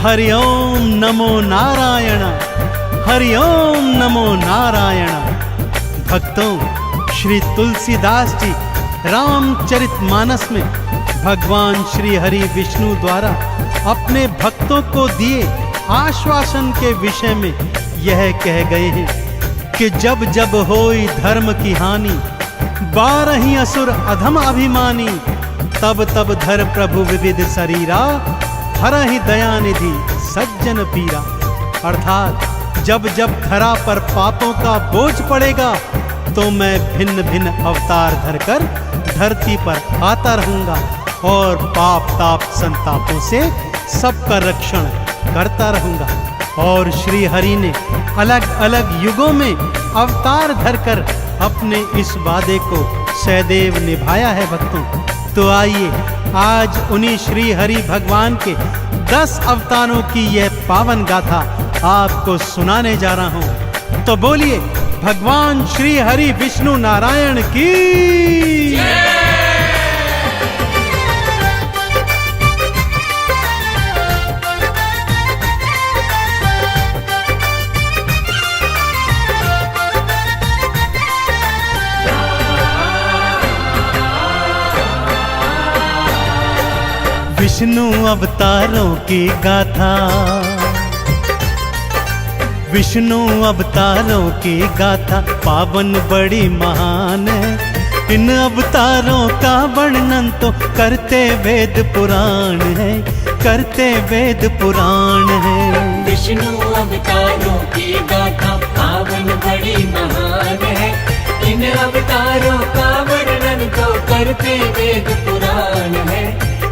हरि ओम नमो नारायण, हरि ओम नमो नारायण। भक्तों, श्री तुलसीदास जी रामचरितमानस में भगवान श्री हरि विष्णु द्वारा अपने भक्तों को दिए आश्वासन के विषय में यह कह गए हैं कि जब जब होई धर्म की हानि, बारही असुर अधम अभिमानी, तब तब धर प्रभु विविध शरीरा, हरहि दयानिधि सज्जन पीरा। अर्थात जब जब धरा पर पापों का बोझ पड़ेगा तो मैं भिन्न भिन्न अवतार धरकर धरती पर आता रहूंगा और पाप ताप संतापों से सबका रक्षण करता रहूंगा। और श्री हरि ने अलग अलग युगों में अवतार धरकर अपने इस वादे को सदैव निभाया है। भक्तों, तो आइए आज उन्हीं श्री हरि भगवान के 10 अवतारों की यह पावन गाथा आपको सुनाने जा रहा हूं। तो बोलिए भगवान श्री हरि विष्णु नारायण की। विष्णु अवतारों की गाथा, विष्णु अवतारों की गाथा पावन बड़ी महान है। इन अवतारों का वर्णन तो करते वेद पुराण है, करते वेद पुराण है। विष्णु अवतारों की गाथा पावन बड़ी महान है। इन अवतारों का वर्णन तो करते वेद पुराण है,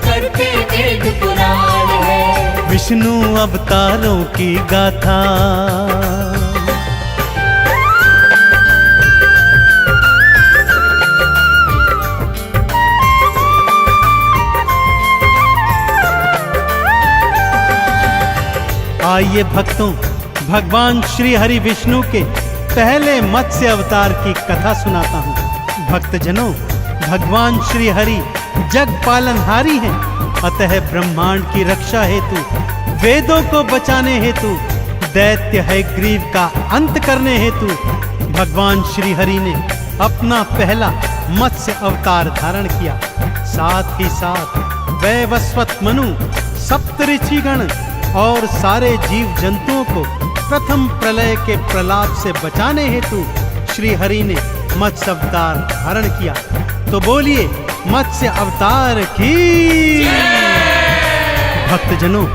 करते वेद पुराण है। विष्णु अवतारों की गाथा। आइए भक्तों, भगवान श्री हरि विष्णु के पहले मत्स्य अवतार की कथा सुनाता हूँ। भक्तजनों, भगवान श्री हरि जग पालनहारी हैं, अतः ब्रह्मांड की रक्षा हेतु, वेदों को बचाने हेतु, दैत्य हयग्रीव का अंत करने हेतु भगवान श्री हरि ने अपना पहला मत्स्य अवतार धारण किया। साथ ही साथ वैवस्वत मनु, सप्तऋषिगण और सारे जीव जंतुओं को प्रथम प्रलय के प्रलाप से बचाने हेतु श्री हरि ने मत्स्य अवतार धारण किया। तो बोलिए मत्स्य अवतार की। भक्तजनों,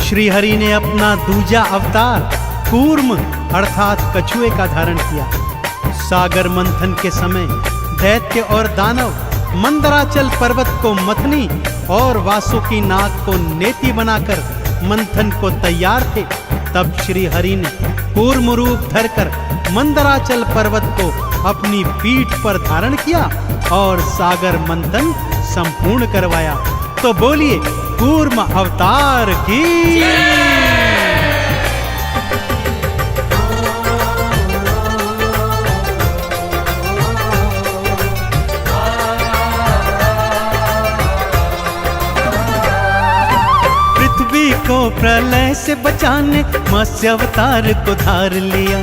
श्री हरि ने अपना दूजा अवतार कूर्म अर्थात कछुए का धारण किया। सागर मंथन के समय दैत्य और दानव मंदराचल पर्वत को मथनी और वासुकी नाग को नेति बनाकर मंथन को तैयार थे। तब श्री हरि ने कूर्म रूप धरकर मंदराचल पर्वत को अपनी पीठ पर धारण किया और सागर मंथन संपूर्ण करवाया। तो बोलिए कूर्म अवतार की। पृथ्वी को प्रलय से बचाने मत्स्य अवतार को धार लिया।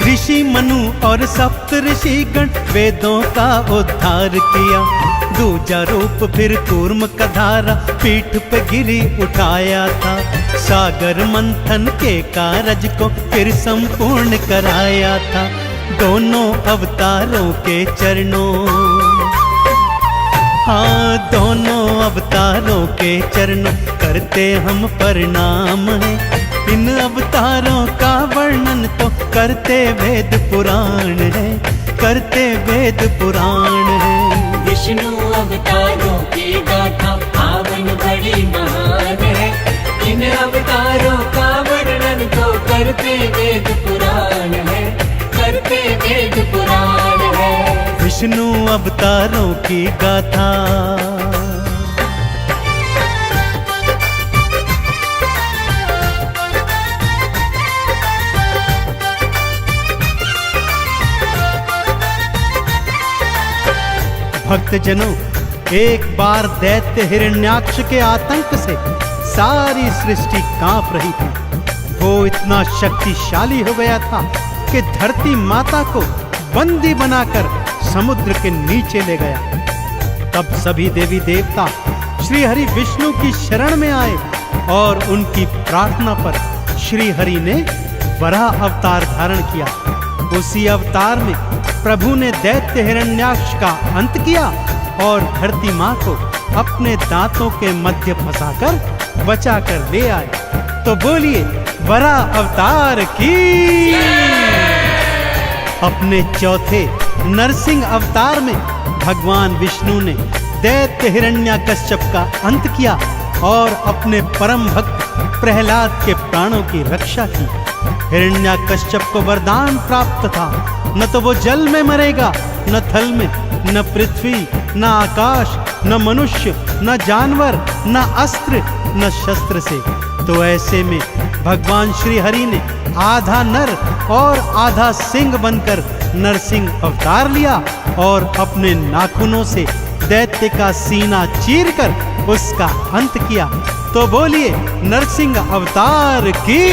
ऋषि मनु और सप्त ऋषिगण वेदों का उद्धार किया। दूजा रूप फिर कूर्म का धारा पीठ पे गिरी उठाया था। सागर मंथन के कारज को फिर संपूर्ण कराया था। दोनों अवतारों के चरणों, हाँ दोनों अवतारों के चरणों करते हम प्रणाम है। इन अवतारों का वर्णन तो करते वेद पुराण है, करते वेद पुराण है। विष्णु अवतारों की गाथा पावन बड़ी महान है। इन अवतारों का वर्णन तो करते वेद पुराण है, करते वेद पुराण है। विष्णु अवतारों की गाथा। भक्तजनों, एक बार दैत्य हिरण्याक्ष के आतंक से सारी सृष्टि कांप रही थी। वो इतना शक्तिशाली हो गया था कि धरती माता को बंदी बनाकर समुद्र के नीचे ले गया। तब सभी देवी देवता श्री हरि विष्णु की शरण में आए और उनकी प्रार्थना पर श्री हरि ने वराह अवतार धारण किया। उसी अवतार में प्रभु ने दैत्य हिरण्याक्ष का अंत किया और धरती माँ को अपने दांतों के मध्य फंसाकर बचाकर ले आए। तो बोलिए वराह अवतार की। अपने चौथे नरसिंह अवतार में भगवान विष्णु ने दैत्य हिरण्याकश्यप का अंत किया और अपने परम भक्त प्रहलाद के प्राणों की रक्षा की। हिरण्याकश्यप को वरदान प्राप्त था, न तो वो जल में मरेगा, न थल में, न पृथ्वी, न आकाश, न मनुष्य, न जानवर, न अस्त्र, न शस्त्र से। तो ऐसे में भगवान श्री हरि ने आधा नर और आधा सिंह बनकर नरसिंह अवतार लिया और अपने नाखूनों से दैत्य का सीना चीरकर उसका अंत किया। तो बोलिए नरसिंह अवतार की।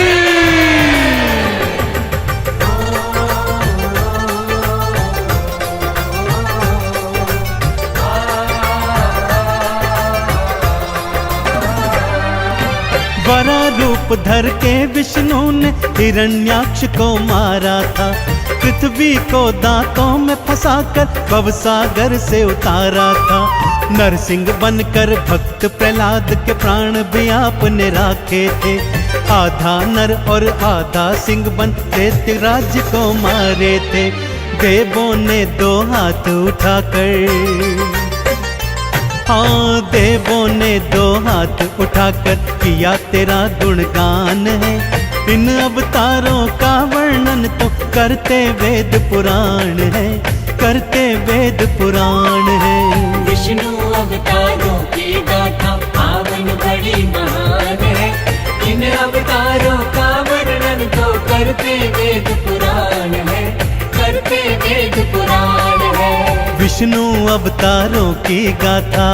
वरा रूप धर के विष्णु ने हिरण्याक्ष को मारा था। पृथ्वी को दांतों में फंसाकर भवसागर से उतारा था। नरसिंह बनकर भक्त प्रहलाद के प्राण भी आपने राखे थे। आधा नर और आधा सिंह बन दैत्य राज्य को मारे थे। देवों ने दो हाथ उठाकर, हाँ देवों ने दो हाथ उठाकर किया तेरा गुणगान है। इन अवतारों का वर्णन तो करते वेद पुराण है, करते वेद पुराण है। विष्णु अवतारों की गाथा पावन बड़ी महान है। इन अवतारों का वर्णन तो करते वेद पुराण है, करते वेद पुराण है। विष्णु अवतारों की गाथा।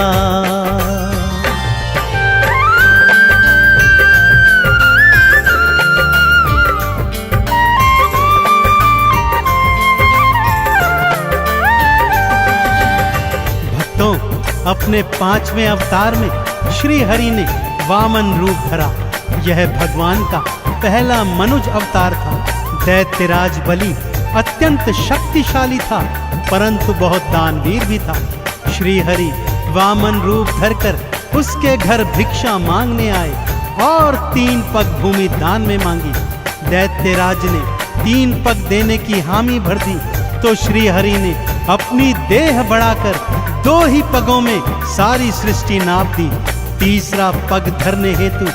भक्तों, अपने 5वें अवतार में श्री हरि ने वामन रूप धरा। यह भगवान का पहला मनुज अवतार था। दैत्यराज बलि अत्यंत शक्तिशाली था, परंतु बहुत दानवीर भी था। श्री हरि वामन रूप धरकर उसके घर भिक्षा मांगने आए और 3 पग भूमि दान में मांगी। दैत्यराज ने 3 पग देने की हामी भर दी तो श्री हरि ने अपनी देह बढ़ाकर 2 ही पगों में सारी सृष्टि नाप दी। तीसरा पग धरने हेतु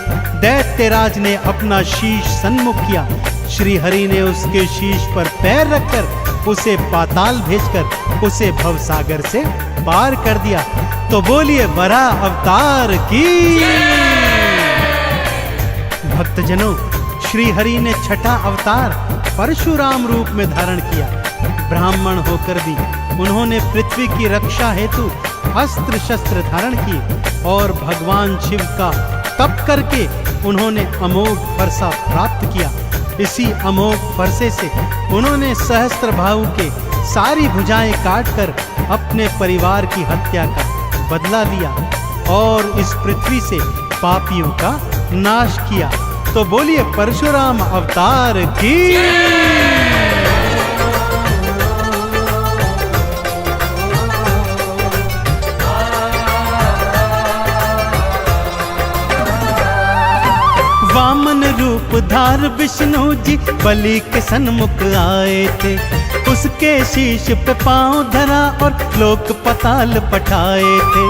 दैत्यराज ने अपना शीश सन्मुख किया। श्री हरि ने उसके शीश पर पैर रखकर उसे पाताल भेजकर उसे भवसागर से पार कर दिया। तो बोलिए वराह अवतार की। भक्तजनों, श्री हरि ने छठा अवतार परशुराम रूप में धारण किया। ब्राह्मण होकर भी उन्होंने पृथ्वी की रक्षा हेतु अस्त्र शस्त्र धारण किए और भगवान शिव का तप करके उन्होंने अमोघ फरसा प्राप्त किया। इसी अमोघ फरसे से उन्होंने सहस्त्रबाहु के सारी भुजाएं काटकर अपने परिवार की हत्या का बदला लिया और इस पृथ्वी से पापियों का नाश किया। तो बोलिए परशुराम अवतार की। वामन रूप धार विष्णु जी बलि के सन्मुख आए थे। उसके शीश पे पांव धरा और लोक पताल पठाए थे।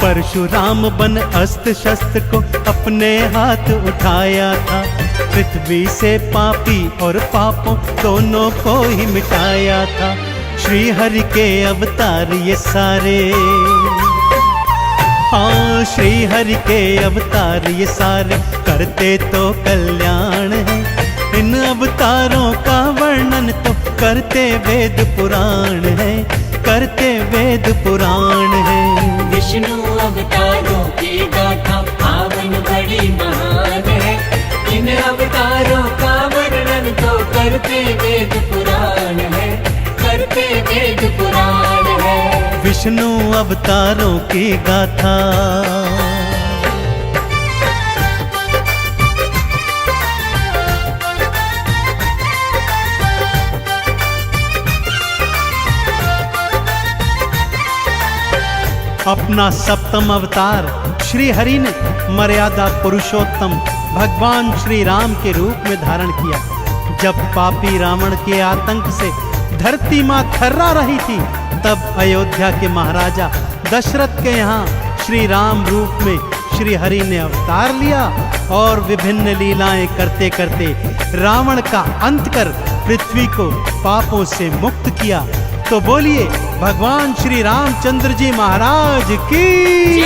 परशुराम बन अस्त्र शस्त्र को अपने हाथ उठाया था। पृथ्वी से पापी और पापों दोनों को ही मिटाया था। श्री हरि के अवतार ये सारे, हाँ श्री हरि के अवतार ये सारे करते तो कल्याण है। इन अवतारों का वर्णन तो करते वेद पुराण है, करते वेद पुराण है। विष्णु अवतारों की गाथा पावन बड़ी महान है। इन अवतारों का वर्णन तो करते वेद पुराण है, करते वेद पुराण है। विष्णु अवतारों की गाथा अपना सप्तम अवतार श्री हरि ने मर्यादा पुरुषोत्तम भगवान श्री राम के रूप में धारण किया। जब पापी रावण के आतंक से धरती मां थर्रा रही थी, तब अयोध्या के महाराजा दशरथ के यहाँ श्री राम रूप में श्री हरि ने अवतार लिया और विभिन्न लीलाएं करते करते रावण का अंत कर पृथ्वी को पापों से मुक्त किया। तो बोलिए भगवान श्री रामचंद्र जी महाराज की।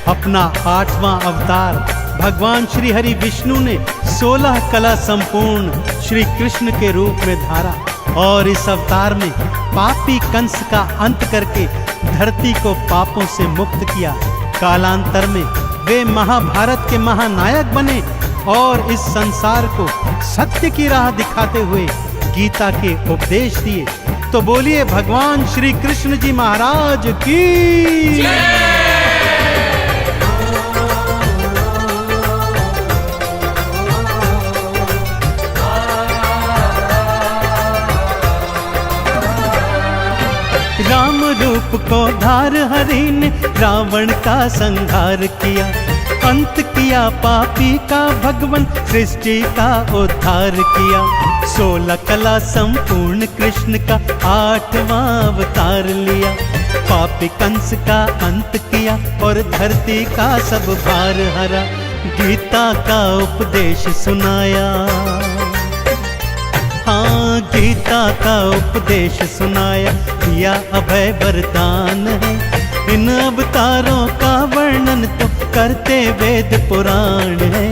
अपना 8वां अवतार भगवान श्री हरि विष्णु ने 16 कला संपूर्ण श्री कृष्ण के रूप में धारा और इस अवतार में पापी कंस का अंत करके धरती को पापों से मुक्त किया। कालांतर में वे महाभारत के महानायक बने और इस संसार को सत्य की राह दिखाते हुए गीता के उपदेश दिए। तो बोलिए भगवान श्री कृष्ण जी महाराज की। राम रूप को धार हरि ने रावण का संहार किया, अंत किया पापी का भगवान सृष्टि का उद्धार किया। 16 कला संपूर्ण कृष्ण का 8वां अवतार लिया, पापी कंस का अंत किया और धरती का सब भार हरा। गीता का उपदेश सुनाया, हाँ गीता का उपदेश सुनाया, दिया अभय वरदान है। इन अवतारों का वर्णन तो करते वेद पुराण है,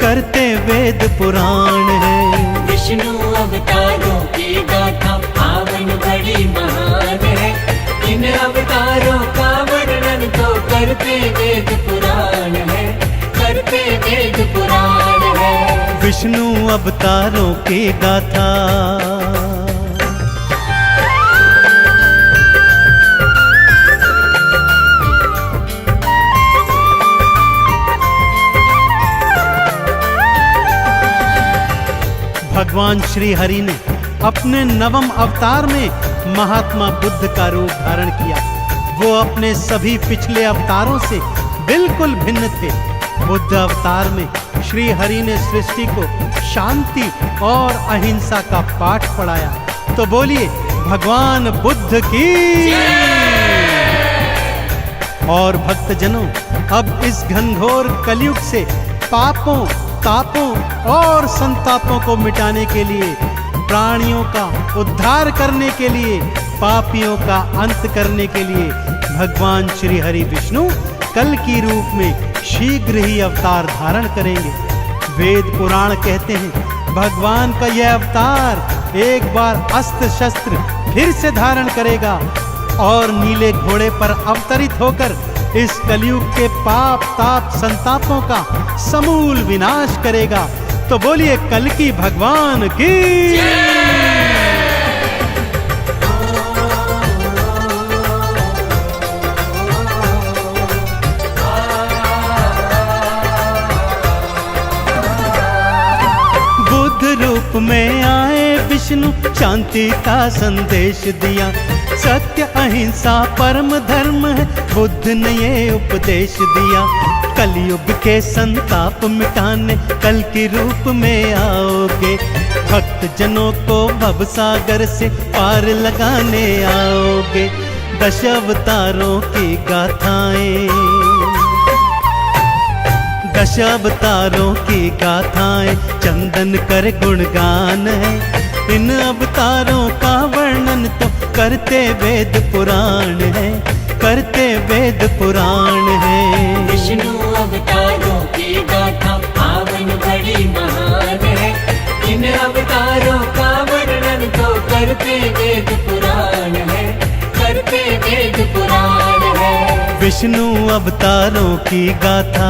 करते वेद पुराण है। विष्णु अवतारों की गाथा पावन बड़ी महान है। इन अवतारों का वर्णन तो करते वेद पुराण है, करते वेद पुराण है। विष्णु अवतारों की गाथा भगवान श्री हरि ने अपने 9वें अवतार में महात्मा बुद्ध का रूप धारण किया। वो अपने सभी पिछले अवतारों से बिल्कुल भिन्न थे। बुद्ध अवतार में श्री हरि ने सृष्टि को शांति और अहिंसा का पाठ पढ़ाया। तो बोलिए भगवान बुद्ध की। और भक्तजनों, अब इस घनघोर कलयुग से पापों तापों और संतापों को मिटाने के लिए, प्राणियों का उद्धार करने के लिए, पापियों का अंत करने के लिए भगवान श्री हरि विष्णु कल की रूप में शीघ्र ही अवतार धारण करेंगे। वेद पुराण कहते हैं भगवान का यह अवतार एक बार अस्त्र शस्त्र फिर से धारण करेगा और नीले घोड़े पर अवतरित होकर इस कलयुग के पाप ताप संतापों का समूल विनाश करेगा। तो बोलिए कल की भगवान की। बुद्ध रूप में आए विष्णु शांति का संदेश दिया। सत्य अहिंसा परम धर्म है, बुद्ध ने ये उपदेश दिया। कलयुग के संताप मिटाने कल के रूप में आओगे, भक्त जनों को भव सागर से पार लगाने आओगे। 10 अवतारों की गाथाएं, 10 अवतारों की गाथाएं चंदन कर गुणगान है। इन अवतारों का वर्णन तो करते वेद पुराण है, करते वेद पुराण है। विष्णु अवतारों की गाथा पावन बड़ी महान है। इन अवतारों का वर्णन तो करते वेद पुराण है, करते वेद पुराण है। विष्णु अवतारों की गाथा